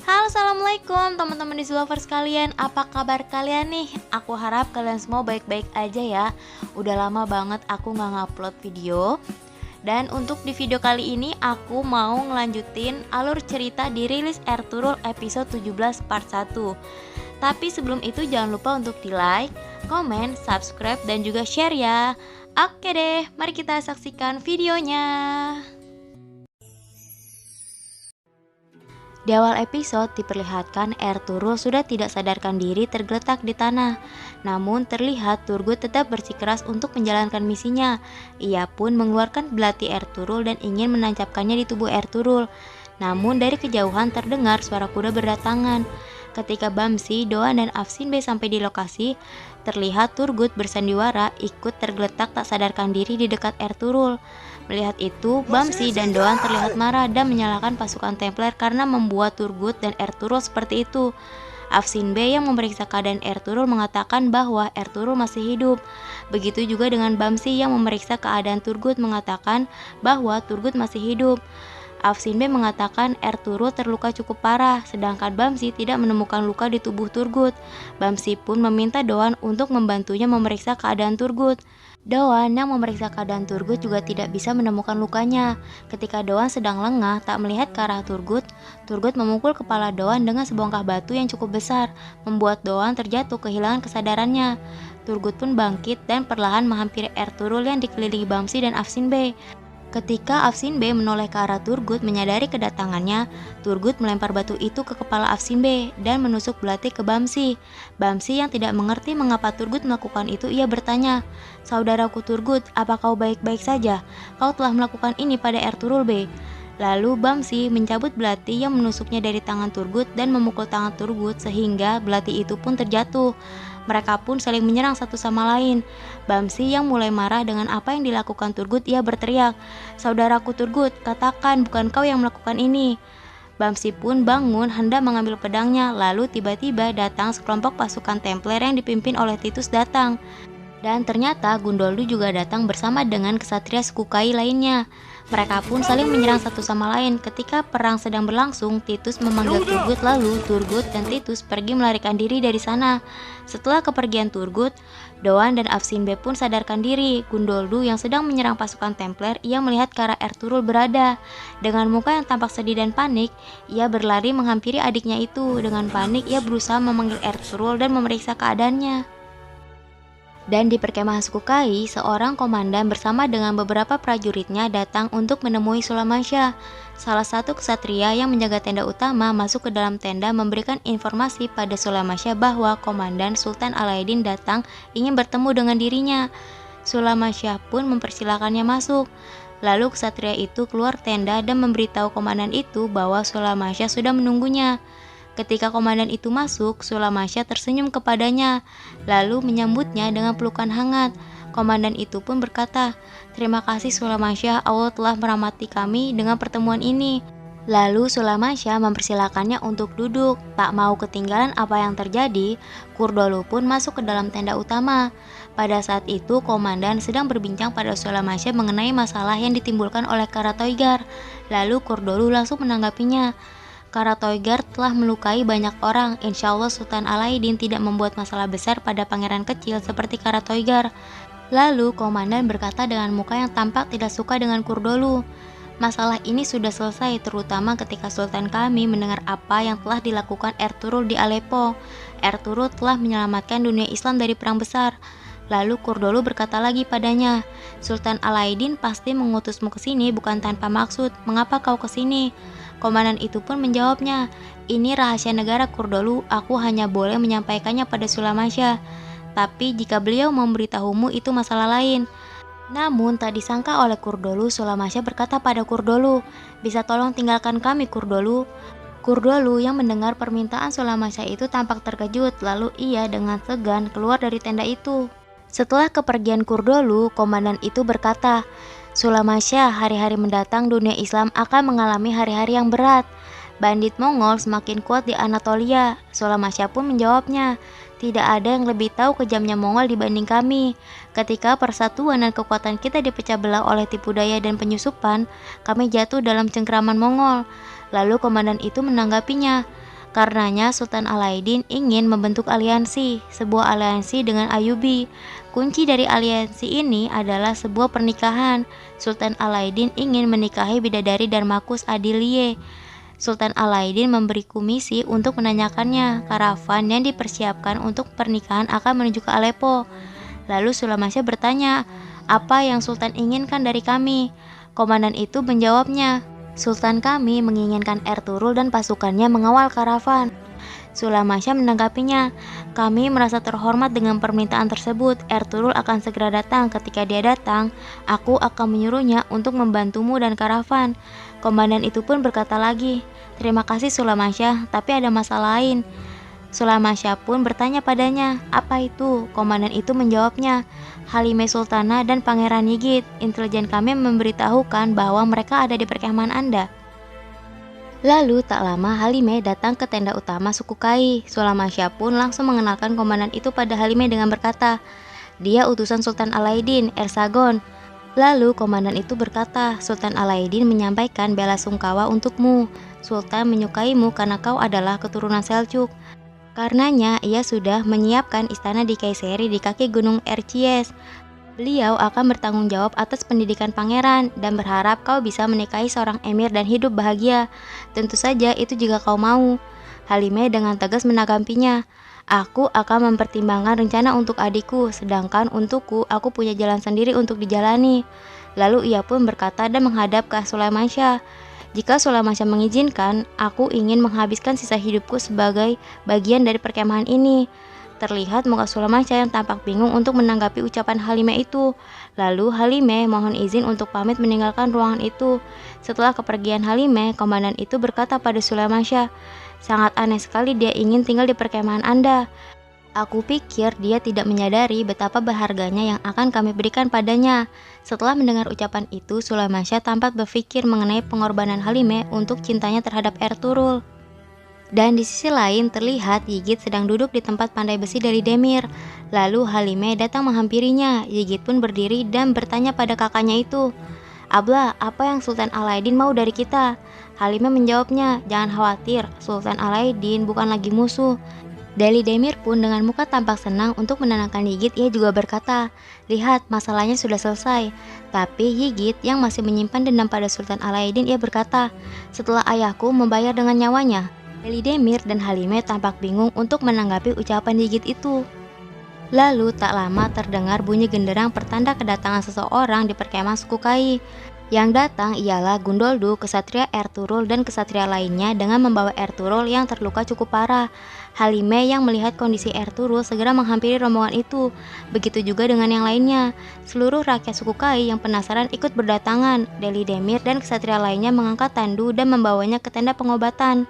Halo, assalamualaikum teman-teman di Lovers sekalian. Apa kabar kalian nih? Aku harap kalian semua baik-baik aja ya. Udah lama banget aku nggak ngupload video. Dan untuk di video kali ini aku mau ngelanjutin alur cerita di rilis Ertugrul episode 17 part 1. Tapi sebelum itu jangan lupa untuk di like, komen, subscribe, dan juga share ya. Oke deh, mari kita saksikan videonya. Di awal episode diperlihatkan Ertugrul sudah tidak sadarkan diri tergeletak di tanah. Namun terlihat Turgut tetap bersikeras untuk menjalankan misinya. Ia pun mengeluarkan belati Ertugrul dan ingin menancapkannya di tubuh Ertugrul. Namun dari kejauhan terdengar suara kuda berdatangan. Ketika Bamsi, Doan, dan Afsin Bey sampai di lokasi, terlihat Turgut bersandiwara ikut tergeletak tak sadarkan diri di dekat Ertugrul. Melihat itu, Bamsi dan Doan terlihat marah dan menyalahkan pasukan Templar karena membuat Turgut dan Ertugrul seperti itu. Afsin Bey yang memeriksa keadaan Ertugrul mengatakan bahwa Ertugrul masih hidup. Begitu juga dengan Bamsi yang memeriksa keadaan Turgut mengatakan bahwa Turgut masih hidup. Afsin Bey mengatakan Ertugrul terluka cukup parah, sedangkan Bamsi tidak menemukan luka di tubuh Turgut. Bamsi pun meminta Doan untuk membantunya memeriksa keadaan Turgut. Doan yang memeriksa keadaan Turgut juga tidak bisa menemukan lukanya. Ketika Doan sedang lengah tak melihat ke arah Turgut, Turgut memukul kepala Doan dengan sebongkah batu yang cukup besar, membuat Doan terjatuh kehilangan kesadarannya. Turgut pun bangkit dan perlahan menghampiri Ertugrul yang dikelilingi Bamsi dan Afsin Bey. Ketika Afsin Bey menoleh ke arah Turgut menyadari kedatangannya, Turgut melempar batu itu ke kepala Afsin Bey dan menusuk belati ke Bamsi. Bamsi yang tidak mengerti mengapa Turgut melakukan itu, ia bertanya, "Saudaraku Turgut, apa kau baik-baik saja? Kau telah melakukan ini pada Ertugrul Bey." Lalu Bamsi mencabut belati yang menusuknya dari tangan Turgut dan memukul tangan Turgut sehingga belati itu pun terjatuh. Mereka pun saling menyerang satu sama lain. Bamsi yang mulai marah dengan apa yang dilakukan Turgut, ia berteriak, "Saudaraku Turgut, katakan bukan kau yang melakukan ini." Bamsi pun bangun hendak mengambil pedangnya, lalu tiba-tiba datang sekelompok pasukan Templar yang dipimpin oleh Titus datang. Dan ternyata Gundoldu juga datang bersama dengan kesatria suku Kai lainnya. Mereka pun saling menyerang satu sama lain. Ketika perang sedang berlangsung, Titus memanggil Turgut, lalu Turgut dan Titus pergi melarikan diri dari sana. Setelah kepergian Turgut, Doan dan Afsin Bey pun sadarkan diri. Gundoldu yang sedang menyerang pasukan Templar, ia melihat ke arah Ertugrul berada. Dengan muka yang tampak sedih dan panik, ia berlari menghampiri adiknya itu. Dengan panik, ia berusaha memanggil Ertugrul dan memeriksa keadaannya. Dan di perkemahan suku Kai, seorang komandan bersama dengan beberapa prajuritnya datang untuk menemui Sulamasya. Salah satu ksatria yang menjaga tenda utama masuk ke dalam tenda memberikan informasi pada Sulamasya bahwa komandan Sultan Alaidin datang ingin bertemu dengan dirinya. Sulamasya pun mempersilahkannya masuk. Lalu ksatria itu keluar tenda dan memberitahu komandan itu bahwa Sulamasya sudah menunggunya. Ketika komandan itu masuk, Sulamasya tersenyum kepadanya, lalu menyambutnya dengan pelukan hangat. Komandan itu pun berkata, "Terima kasih Sulamasya, Allah telah merahmati kami dengan pertemuan ini." Lalu Sulamasya mempersilakannya untuk duduk. Tak mau ketinggalan apa yang terjadi, Kurdolu pun masuk ke dalam tenda utama. Pada saat itu, komandan sedang berbincang pada Sulamasya mengenai masalah yang ditimbulkan oleh Karatoigar. Lalu Kurdolu langsung menanggapinya. Karatoigar telah melukai banyak orang. Insya Allah Sultan Alaidin tidak membuat masalah besar pada pangeran kecil seperti Karatoigar. Lalu komandan berkata dengan muka yang tampak tidak suka dengan Kurdolu. Masalah ini sudah selesai, terutama ketika Sultan kami mendengar apa yang telah dilakukan Ertugrul di Aleppo. Ertugrul telah menyelamatkan dunia Islam dari perang besar. Lalu Kurdolu berkata lagi padanya, "Sultan Alaidin pasti mengutusmu ke sini bukan tanpa maksud. Mengapa kau ke sini?" Komandan itu pun menjawabnya, "Ini rahasia negara Kurdolu, aku hanya boleh menyampaikannya pada Sulamasya. Tapi jika beliau memberitahumu itu masalah lain." Namun tak disangka oleh Kurdolu, Sulamasya berkata pada Kurdolu, "Bisa tolong tinggalkan kami Kurdolu?" Kurdolu yang mendengar permintaan Sulamasya itu tampak terkejut, lalu ia dengan segan keluar dari tenda itu. Setelah kepergian Kurdolu, komandan itu berkata, "Sulamasya, hari-hari mendatang dunia Islam akan mengalami hari-hari yang berat. Bandit Mongol semakin kuat di Anatolia." Sulamasya pun menjawabnya, "Tidak ada yang lebih tahu kejamnya Mongol dibanding kami. Ketika persatuan dan kekuatan kita dipecah belah oleh tipu daya dan penyusupan, kami jatuh dalam cengkeraman Mongol." Lalu komandan itu menanggapinya, Karenanya Sultan Alaidin ingin membentuk aliansi, sebuah aliansi dengan Ayubi. Kunci dari aliansi ini adalah sebuah pernikahan. Sultan Alaidin ingin menikahi bidadari Darmakus Adilie. Sultan Alaidin memberiku misi untuk menanyakannya karavan yang dipersiapkan untuk pernikahan akan menuju ke Aleppo. Lalu Sulamasya bertanya, apa yang Sultan inginkan dari kami? Komandan itu menjawabnya, Sultan kami menginginkan Ertugrul dan pasukannya mengawal karavan. Sulamasya menanggapinya, kami merasa terhormat dengan permintaan tersebut. Ertugrul akan segera datang. Ketika dia datang, aku akan menyuruhnya untuk membantumu dan karavan. Komandan itu pun berkata lagi, terima kasih Sulamasya, tapi ada masalah lain. Sulamasya pun bertanya padanya, apa itu? Komandan itu menjawabnya, Halimah Sultana dan Pangeran Yigit. Intelijen kami memberitahukan bahwa mereka ada di perkemahan Anda. Lalu tak lama Halimah datang ke tenda utama suku Kai. Sulamasya pun langsung mengenalkan komandan itu pada Halimah dengan berkata, dia utusan Sultan Alaidin, Ersagon. Lalu komandan itu berkata, Sultan Alaidin menyampaikan bela sungkawa untukmu. Sultan menyukaimu karena kau adalah keturunan Seljuk. Karenanya ia sudah menyiapkan istana di Kayseri di kaki gunung Erciyes. Beliau akan bertanggung jawab atas pendidikan pangeran dan berharap kau bisa menikahi seorang emir dan hidup bahagia. Tentu saja itu jika kau mau. Halimah dengan tegas menanggapinya, aku akan mempertimbangkan rencana untuk adikku, sedangkan untukku aku punya jalan sendiri untuk dijalani. Lalu ia pun berkata dan menghadap ke Sulamasya, jika Sulamasya mengizinkan, aku ingin menghabiskan sisa hidupku sebagai bagian dari perkemahan ini. Terlihat muka Sulamasya yang tampak bingung untuk menanggapi ucapan Halimah itu. Lalu Halimah mohon izin untuk pamit meninggalkan ruangan itu. Setelah kepergian Halimah, komandan itu berkata pada Sulamasya, sangat aneh sekali dia ingin tinggal di perkemahan Anda. Aku pikir dia tidak menyadari betapa berharganya yang akan kami berikan padanya. Setelah mendengar ucapan itu, Sulamasya tampak berpikir mengenai pengorbanan Halimah untuk cintanya terhadap Ertugrul. Dan di sisi lain terlihat Yigit sedang duduk di tempat pandai besi dari Demir. Lalu Halimah datang menghampirinya. Yigit pun berdiri dan bertanya pada kakaknya itu, Ablah, apa yang Sultan Alaidin mau dari kita? Halimah menjawabnya, jangan khawatir, Sultan Alaidin bukan lagi musuh. Deli Demir pun dengan muka tampak senang untuk menenangkan Yigit. Ia juga berkata, lihat masalahnya sudah selesai. Tapi Yigit yang masih menyimpan dendam pada Sultan Alaidin, ia berkata, setelah ayahku membayar dengan nyawanya. Deli Demir dan Halimah tampak bingung untuk menanggapi ucapan Yigit itu. Lalu tak lama terdengar bunyi genderang pertanda kedatangan seseorang di perkemahan suku Kai. Yang datang ialah Gundoldu, kesatria Ertugrul dan kesatria lainnya dengan membawa Ertugrul yang terluka cukup parah. Halimah yang melihat kondisi Ertugrul segera menghampiri rombongan itu. Begitu juga dengan yang lainnya. Seluruh rakyat suku Kai yang penasaran ikut berdatangan. Deli Demir dan kesatria lainnya mengangkat tandu dan membawanya ke tenda pengobatan.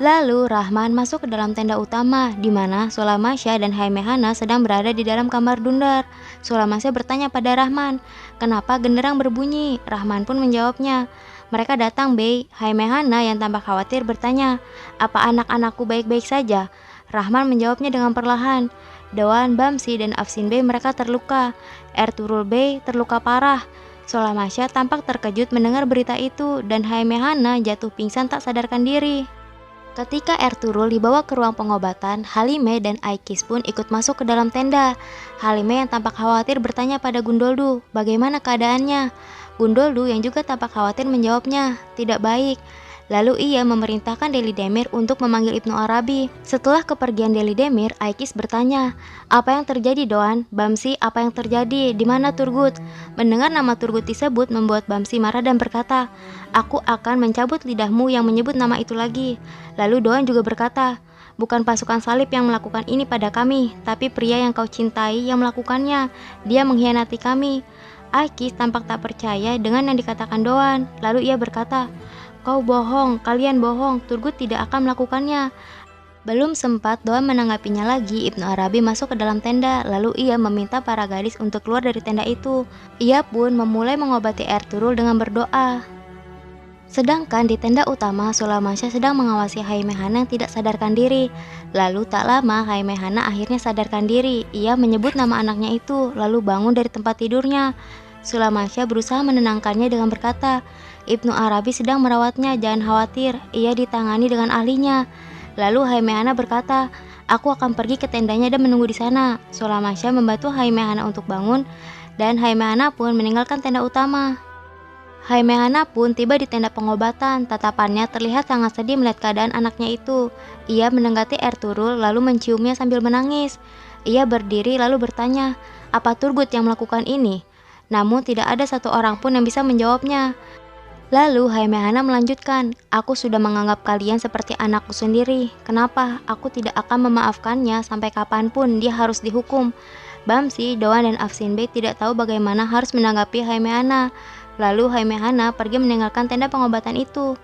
Lalu Rahman masuk ke dalam tenda utama, di mana Sulamasya dan Haimehana sedang berada di dalam kamar Dundar. Sulamasya bertanya pada Rahman, kenapa genderang berbunyi? Rahman pun menjawabnya, mereka datang Bey. Haimehana yang tampak khawatir bertanya, apa anak-anakku baik-baik saja? Rahman menjawabnya dengan perlahan, Dewan, Bamsi, dan Afsin Bey mereka terluka. Ertugrul Bey terluka parah. Sulamasya tampak terkejut mendengar berita itu, dan Haimehana jatuh pingsan tak sadarkan diri. Ketika Ertugrul dibawa ke ruang pengobatan, Halimah dan Aikis pun ikut masuk ke dalam tenda. Halimah yang tampak khawatir bertanya pada Gundoldu, bagaimana keadaannya? Gundoldu yang juga tampak khawatir menjawabnya, tidak baik. Lalu ia memerintahkan Deli Demir untuk memanggil Ibnu Arabi. Setelah kepergian Deli Demir, Aikis bertanya, apa yang terjadi Doan? Bamsi, apa yang terjadi? Di mana Turgut? Mendengar nama Turgut disebut membuat Bamsi marah dan berkata, aku akan mencabut lidahmu yang menyebut nama itu lagi. Lalu Doan juga berkata, bukan pasukan salib yang melakukan ini pada kami, tapi pria yang kau cintai yang melakukannya. Dia mengkhianati kami. Aikis tampak tak percaya dengan yang dikatakan Doan. Lalu ia berkata, kau bohong, kalian bohong, Turgut tidak akan melakukannya. Belum sempat Doan menanggapinya lagi, Ibnu Arabi masuk ke dalam tenda, lalu ia meminta para gadis untuk keluar dari tenda itu. Ia pun memulai mengobati Ertugrul dengan berdoa. Sedangkan di tenda utama, Sulamasya sedang mengawasi Haimehana yang tidak sadarkan diri. Lalu tak lama Haimehana akhirnya sadarkan diri. Ia menyebut nama anaknya itu, lalu bangun dari tempat tidurnya. Sulamasya berusaha menenangkannya dengan berkata, Ibnu Arabi sedang merawatnya, jangan khawatir, ia ditangani dengan ahlinya. Lalu Haimehana berkata, aku akan pergi ke tendanya dan menunggu di sana. Sulamasya membantu Haimehana untuk bangun, dan Haimehana pun meninggalkan tenda utama. Haimehana pun tiba di tenda pengobatan. Tatapannya terlihat sangat sedih melihat keadaan anaknya itu. Ia mendekati Ertugrul lalu menciumnya sambil menangis. Ia berdiri lalu bertanya, apa Turgut yang melakukan ini? Namun tidak ada satu orang pun yang bisa menjawabnya. Lalu Haimehana melanjutkan, aku sudah menganggap kalian seperti anakku sendiri. Kenapa? Aku tidak akan memaafkannya sampai kapanpun dia harus dihukum. Bamsi, Doan, dan Afsin Bey tidak tahu bagaimana harus menanggapi Haimehana. Lalu Haimehana pergi meninggalkan tenda pengobatan itu.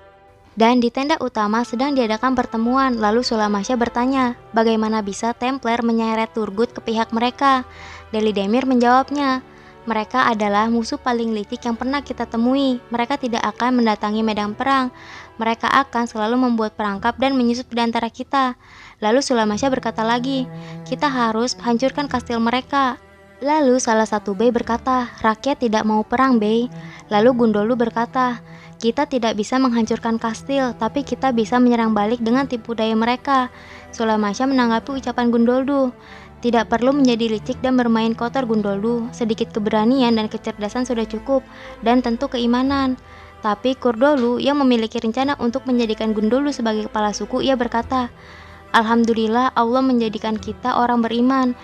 Dan di tenda utama sedang diadakan pertemuan. Lalu Sulamasya bertanya, bagaimana bisa Templar menyeret Turgut ke pihak mereka? Deli Demir menjawabnya, mereka adalah musuh paling licik yang pernah kita temui. Mereka tidak akan mendatangi medan perang. Mereka akan selalu membuat perangkap dan menyusup di antara kita. Lalu Sulamasya berkata lagi, kita harus hancurkan kastil mereka. Lalu salah satu bey berkata, rakyat tidak mau perang, bey. Lalu Gundolu berkata, kita tidak bisa menghancurkan kastil, tapi kita bisa menyerang balik dengan tipu daya mereka. Sulamasya menanggapi ucapan Gundolu, tidak perlu menjadi licik dan bermain kotor Gundolu. Sedikit keberanian dan kecerdasan sudah cukup, dan tentu keimanan. Tapi Kurdolu yang memiliki rencana untuk menjadikan Gundolu sebagai kepala suku, ia berkata, alhamdulillah Allah menjadikan kita orang beriman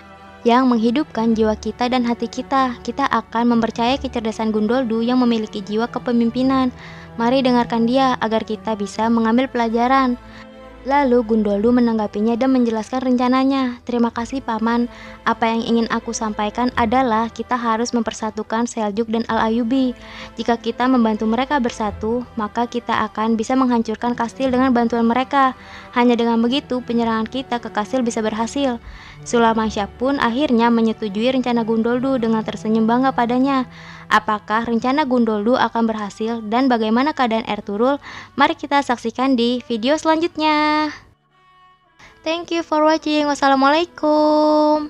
yang menghidupkan jiwa kita dan hati kita. Kita akan mempercayai kecerdasan Gundolu yang memiliki jiwa kepemimpinan. Mari dengarkan dia agar kita bisa mengambil pelajaran. Lalu Gundolu menanggapinya dan menjelaskan rencananya. Terima kasih Paman, apa yang ingin aku sampaikan adalah kita harus mempersatukan Seljuk dan Al-Ayyubi. Jika kita membantu mereka bersatu, maka kita akan bisa menghancurkan kastil dengan bantuan mereka. Hanya dengan begitu penyerangan kita ke kastil bisa berhasil. Sulamasya pun akhirnya menyetujui rencana Gundolu dengan tersenyum bangga padanya. Apakah rencana Gundolu akan berhasil dan bagaimana keadaan Ertugrul? Mari kita saksikan di video selanjutnya. Thank you for watching. Wassalamualaikum.